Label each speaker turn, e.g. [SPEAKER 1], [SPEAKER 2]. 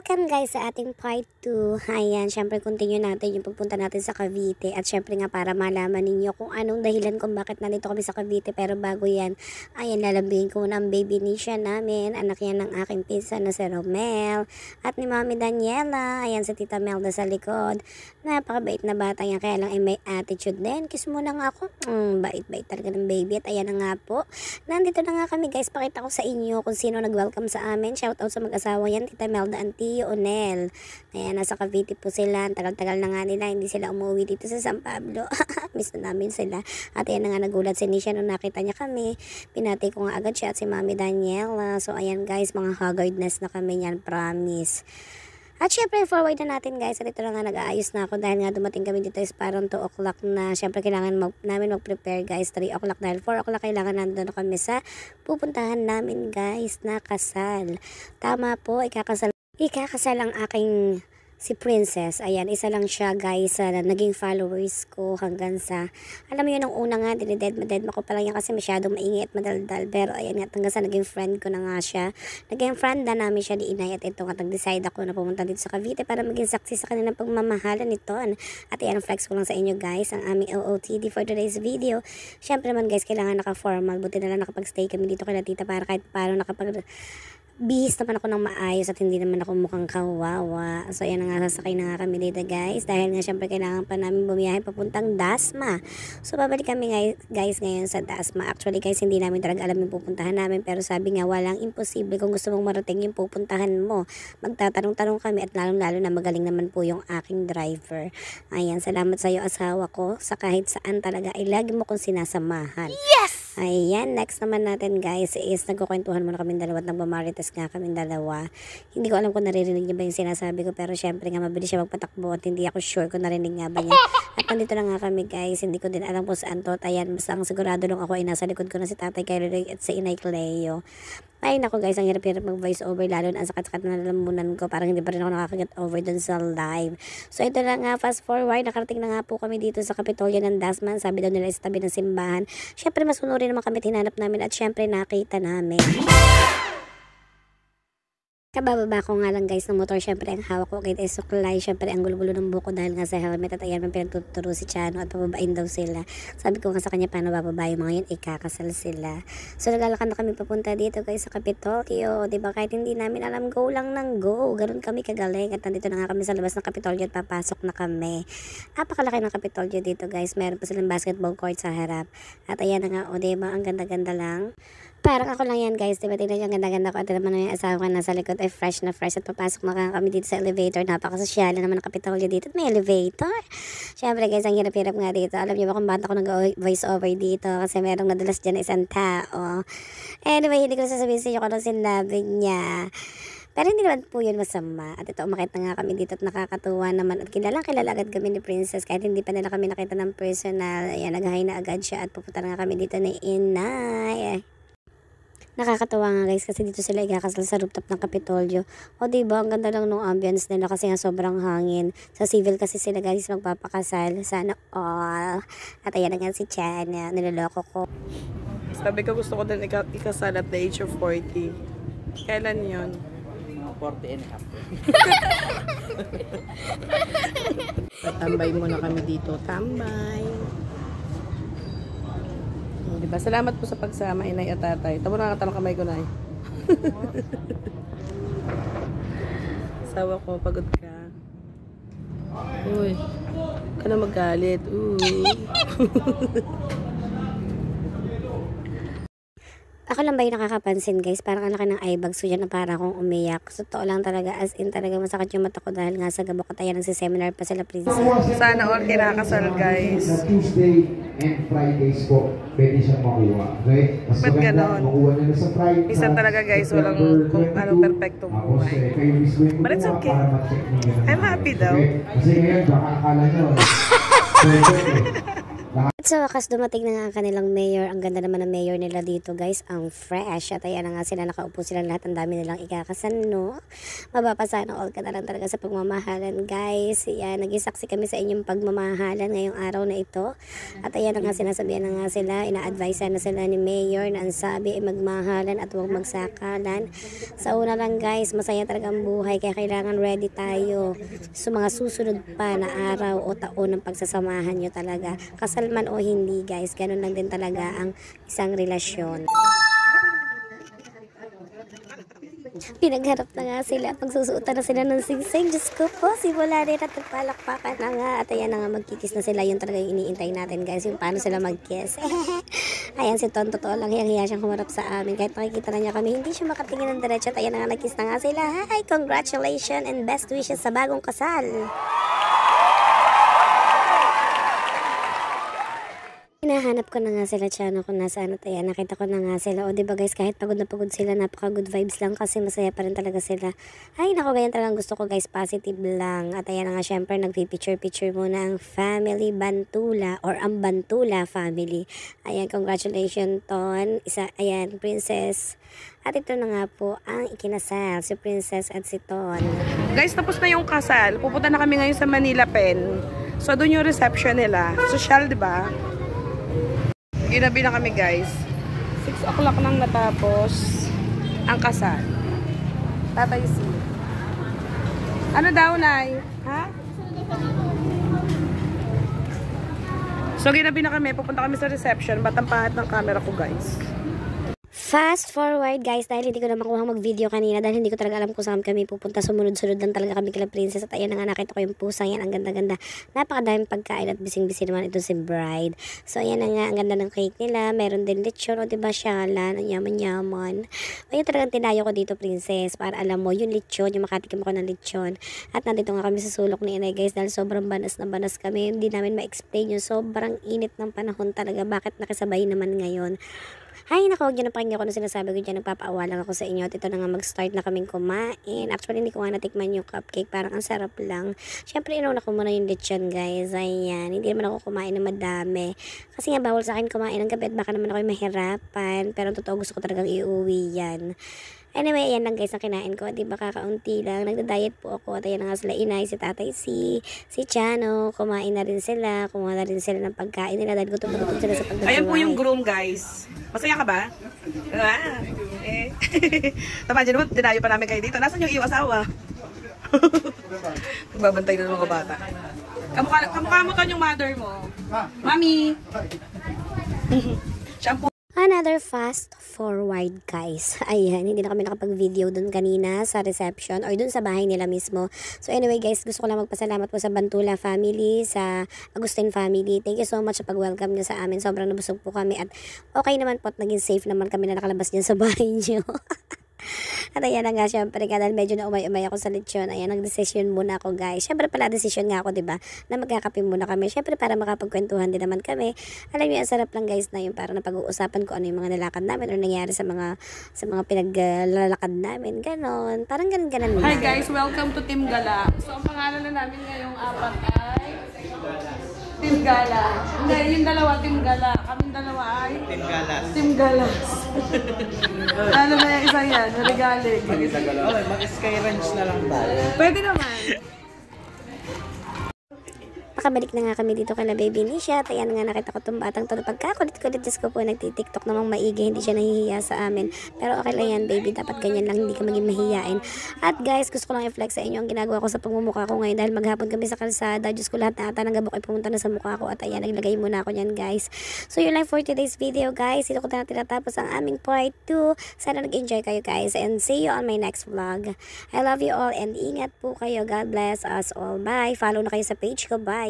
[SPEAKER 1] Welcome guys sa ating part 2. Ayan, syempre continue natin yung pagpunta natin sa Cavite. At syempre nga para malaman ninyo kung anong dahilan kung bakit nandito kami sa Cavite. Pero bago yan, ayan, lalambingin ko ng baby Nisha namin. Anak yan ng aking pinsan na si Romel. At ni Mami Daniela. Ayan, si Tita Melda sa likod. Napakabait na bata yan. Kaya lang ay may attitude din. Kiss mo na nga ako. Bait-bait talaga ng baby. At ayan na nga po. Nandito na nga kami guys. Pakita ko sa inyo kung sino nag-welcome sa amin. Shout out sa mag-asawa yan. Tita Melda and Tio Onel. Ayan, nasa Cavite po sila. Tagal-tagal na nga nila. Hindi sila umuwi dito sa San Pablo. Miss na namin sila. At ayan na nga nagulat si Nisha nung nakita niya kami. Pinati ko nga agad siya at si Mami Daniela. So ayan guys, mga haggardness na kami yan. Promise. At syempre, forward na natin guys. At ito na nga, nag-aayos na ako dahil nga dumating kami dito is parang 2 o'clock na. Syempre, kailangan namin mag-prepare guys. 3 o'clock dahil 4 o'clock kailangan nandun kami sa pupuntahan namin guys na kasal. Tama po, ikakasal ang aking si Princess. Ayan, isa lang siya guys na naging followers ko hanggang sa, alam mo yun, nung una nga, dinededma ko pa lang yan kasi masyadong maingay at madaldal. Pero ayan nga, hanggang sa naging friend ko na nga siya. Naging friend na namin siya ni Inay at ito nga, nag-decide ako na pumunta dito sa Cavite para maging saksi sa kanilang pagmamahalan nito. At ayan, flex ko lang sa inyo guys, ang aming OOTD for today's video. Syempre naman guys, kailangan naka-formal. Buti na lang nakapag-stay kami dito kay tita para kahit paano bihis naman ako ng maayos at hindi naman ako mukhang kawawa. So ayan na nga, sasakay na nga kami dito guys. Dahil nga syempre kailangan pa namin bumiyahe papuntang Dasma. So babalik kami guys ngayon sa Dasma. Actually guys, hindi namin talaga alam yung pupuntahan namin. Pero sabi nga, walang imposible kung gusto mong marating yung pupuntahan mo. Magtatanong-tanong kami at lalong-lalo na magaling naman po yung aking driver. Ayan, salamat sa iyo asawa ko. Sa kahit saan talaga ay lagi mo kong sinasamahan.
[SPEAKER 2] Yes!
[SPEAKER 1] Ayan, next naman natin guys is nagkukwentuhan muna kami dalawa at nagmamarites nga kami dalawa. Hindi ko alam kung naririnig niya ba yung sinasabi ko, pero syempre nga mabilis siya magpatakbo at hindi ako sure kung narinig nga ba niya. At nandito na nga kami guys, hindi ko din alam kung saan to. Ayan, basta ang sigurado lang ako ay nasa likod ko na si Tatay Kyrie at si Inay Cleo. Ay nako guys, ang hirap-hirap mag-voice over, lalo na ang sakat-sakat na lalamunan ko. Parang hindi pa rin ako nakakaget over dun sa live. So ito na nga, fast forward, nakarating na nga po kami dito sa Kapitolyo ng Dasma. Sabi daw nila is tabi ng simbahan. Syempre masunurin naman kami, tinanap namin at syempre nakita namin. Kabababa ko nga lang guys ng motor, syempre ang hawak ko kay suklay, syempre ang gulo-gulo ng buko dahil nga sa helmet at ayan, pinagtuturo si Chano at pababain daw sila. Sabi ko nga sa kanya, paano bababa yung mga yun, ikakasal sila. So naglalakad na kami papunta dito guys sa Kapitolyo, diba, kahit hindi namin alam, go lang ng go, ganun kami kagaling. At nandito na nga kami sa labas ng Kapitolyo at papasok na kami. Napakalaki ng Kapitolyo dito guys, meron pa silang basketball court sa harap. At ayan na nga, o diba, ang ganda-ganda lang. Parang ako lang yan guys, diba, tingnan yung ganda-ganda ko at naman yung asawa ko nasa likod ay fresh na fresh at papasok na kami dito sa elevator. Napakasosyal naman ang Kapitolyo dito at may elevator. Syempre guys, ang hirap-hirap nga dito. Alam niyo ba kung bakit ako nag-voice over dito? Kasi merong nadulas dyan na isang tao. Anyway, hindi ko sasabihin sa inyo kung anong sinabi niya. Pero hindi naman po yun masama. At ito, umakit na nga kami dito at nakakatuwa naman. At kilala agad kami ni Princess. Kahit hindi pa nila kami nakita ng personal. Ayan, nag-hi na agad siya at pupunta na nga kami dito ni Inay. Nakakatawa nga guys kasi dito sila ikakasal sa rooftop ng Kapitolyo. O diba, ang ganda lang nung ambience nila kasi nga sobrang hangin. Sa civil kasi sila guys magpapakasal. Sana all. At ayan na nga si Chana, niloloko ko.
[SPEAKER 2] Sabi ko gusto ko din ikasal at the age of 40. Kailan yun?
[SPEAKER 3] 40 and a half.
[SPEAKER 2] Tambay muna kami dito. Tambay. Diba? Salamat po sa pagsama, Inay at Tatay. Tamo na nakatalong kamay ko, Nay. Sawa ko, pagod ka. Uy, ka na magalit. Uy.
[SPEAKER 1] Ako lang ba yung nakakapansin guys, parang ang laki ng eye bags ko dyan na para akong umiyak. So totoo lang talaga, as in talaga masakit yung mata ko dahil nga sa gabok at ayan, nagsiseminar pa sila Princess.
[SPEAKER 2] Sana all kinakasal guys.
[SPEAKER 4] Na Tuesday and Fridays po, pwede siyang makuha. Okay? Mas
[SPEAKER 2] ba't
[SPEAKER 4] maganda,
[SPEAKER 2] ganon?
[SPEAKER 4] makuha niya na sa Friday.
[SPEAKER 2] Isa talaga guys, walang perfectong buhay. But it's okay. I'm happy daw.
[SPEAKER 4] Kasi ngayon, baka akala nyo.
[SPEAKER 1] At sa wakas, dumating na nga ang kanilang mayor. Ang ganda naman ng mayor nila dito, guys. Ang fresh. At ayan na nga sila, nakaupo sila lahat. Ang dami nilang ikakasal, no? Mabapasa na all ka na lang talaga sa pagmamahalan, guys. Ayan, nag-isaksi kami sa inyong pagmamahalan ngayong araw na ito. At ayan na nga, sinasabihan na nga sila. Ina-advise na sila ni mayor na ang sabi ay magmahalan at huwag magsakalan. Sa una lang, guys, masaya talaga ang buhay. Kaya kailangan ready tayo sa mga susunod pa na araw o taon ng pagsasamahan nyo talaga. Kasal man o hindi, guys, ganun lang din talaga ang isang relasyon. Pinagharap na nga sila at magsusuotan na sila ng singsing. Diyos ko po, simula rin at nagpalakpakan na nga. At ayan na nga, magkikis na sila. Yun talaga yung iniintay natin, guys, yung paano sila magkiss. Ayan, si Ton, totoo lang, hiyang-hiya siyang humarap sa amin. Kahit nakikita na niya kami, hindi siya makatingin ng diretso. At ayan na nga, nagkiss na nga sila. Hi, congratulations and best wishes sa bagong kasal. Hinahanap ko na nga sila, Chano, kung nasaan. At ayan, nakita ko na nga sila. O diba, guys, kahit pagod na pagod sila, napaka good vibes lang kasi masaya pa rin talaga sila. Ay, naku, ganyan talagang gusto ko, guys, positive lang. At ayan na nga, syempre, nagpipicture-picture muna ang family Bantula or ang Bantula family. Ayan, congratulations, Ton. Ayan, princess. At ito na nga po ang ikinasal, si princess at si Ton.
[SPEAKER 2] Guys, tapos na yung kasal. Pupunta na kami ngayon sa Manila Pen. So, doon yung reception nila. Social, di ba? Ginabi na kami, guys. 6 o'clock nang natapos ang kasal. Tatay si. Ano daw, Nay? Ha? So, ginabi na kami. Pupunta kami sa reception. Ba't ang pahat ng camera ko, guys?
[SPEAKER 1] Fast forward, guys, dahil hindi ko na makuha mag-video kanina dahil hindi ko talaga alam kung saan kami pupunta. Sumunod-sunod lang talaga kami kila princess. At ayan na nga, nakita ko yung pusang yan. Ang ganda-ganda. Napakadaming pagkain at bising-bising naman ito si bride. So ayan na nga, ang ganda ng cake nila. Meron din lechon, o diba, syalan, ang yaman-yaman. Ayun talagang tinayo ko dito, princess, para alam mo, yung lechon, yung makatikim ako ng lechon. At nandito nga kami sa sulok ni inay, guys, dahil sobrang banas na banas kami. Hindi namin ma-explain yung sobrang init ng panahon talaga. Bakit nakisabay naman ngayon? Ay, naku, huwag nyo na pakinggan ko na sinasabi ko dyan. Nagpapaawa lang ako sa inyo. At ito na nga, mag-start na kaming kumain. Actually, hindi ko nga natikman yung cupcake. Parang ang sarap lang. Siyempre, inauna ko muna yung lechon, guys. Ayan, hindi naman ako kumain ng madami. Kasi nga, bawal sa akin kumain ng gabi at baka naman ako mahirapan. Pero totoo, gusto ko talagang iuwi yan. Anyway, ayan lang, guys, ang kinain ko. Diba, kakaunti lang. Nagda-diet po ako. At ayan na nga sila inay, si tatay, si Chano. Kumain na rin sila. Kumuha na rin sila ng pagkain nila. Dahil gutom na gutom sila sa pagdabuhay.
[SPEAKER 2] Ayan po yung groom, guys. Masaya ka ba? Ah, eh. Tama dyan naman, dinayo pa namin kayo dito. Nasaan yung iyong asawa? Nagbabantay na ng mga bata. Kamukha mo ton yung mother mo. Mami! Shampoo.
[SPEAKER 1] Another fast forward, guys. Ayan, hindi na kami nakapag-video dun kanina sa reception or dun sa bahay nila mismo. So anyway, guys, gusto ko lang magpasalamat po sa Bantula family, sa Agustin family. Thank you so much sa pag-welcome nyo sa amin. Sobrang nabusog po kami at okay naman po at naging safe naman kami na nakalabas dyan sa bahay nyo. At ayan na nga, syempre ka, dahil medyo na umay-umay ako sa lechon. Ayan, nag-decision muna ako, guys. Syempre pala, decision nga ako, diba? Na magkakape muna kami. Syempre para makapagkwentuhan din naman kami. Alam niyo, ang sarap lang, guys, na yung para napag-uusapan ko ano yung mga nalakad namin or nangyari sa mga pinaglalakad namin. Ganon. Parang ganon-ganon lang.
[SPEAKER 2] Hi guys, welcome to Team Gala. So ang pangalan na namin ngayong apat ay Team Gala. Hindi, yung dalawa Team Gala. Kaming dalawa ay
[SPEAKER 3] Team Galas.
[SPEAKER 2] Team Galas. Ano na yung isa yan? Regaling.
[SPEAKER 3] Mag-sky ranch na lang tayo.
[SPEAKER 2] Pwede naman.
[SPEAKER 1] Nakabalik na nga kami dito kala baby ni siya. At ayan nga, nakita ko itong batang to. Pagkakulit-kulit, Diyos ko po, nagtitiktok namang maigi. Hindi siya nahihiya sa amin. Pero okay lang yan, baby. Dapat ganyan lang, hindi ka maging mahihiyain. At guys, gusto ko lang i-flex sa inyo ang ginagawa ko sa pagmumukha ko ngayon. Dahil maghapon kami sa kalsada. Diyos ko, lahat na ata ng gabok ay pumunta na sa mukha ko. At ayan, naglagay muna ako niyan, guys. So yun lang for today's video, guys. Dito ko na tinatapos ang aming part 2. Sana nag-enjoy kayo, guys. And see you on my next vlog. I love you all and ingat po kayo. God bless us all. Bye. Follow na kayo sa page ko. Bye.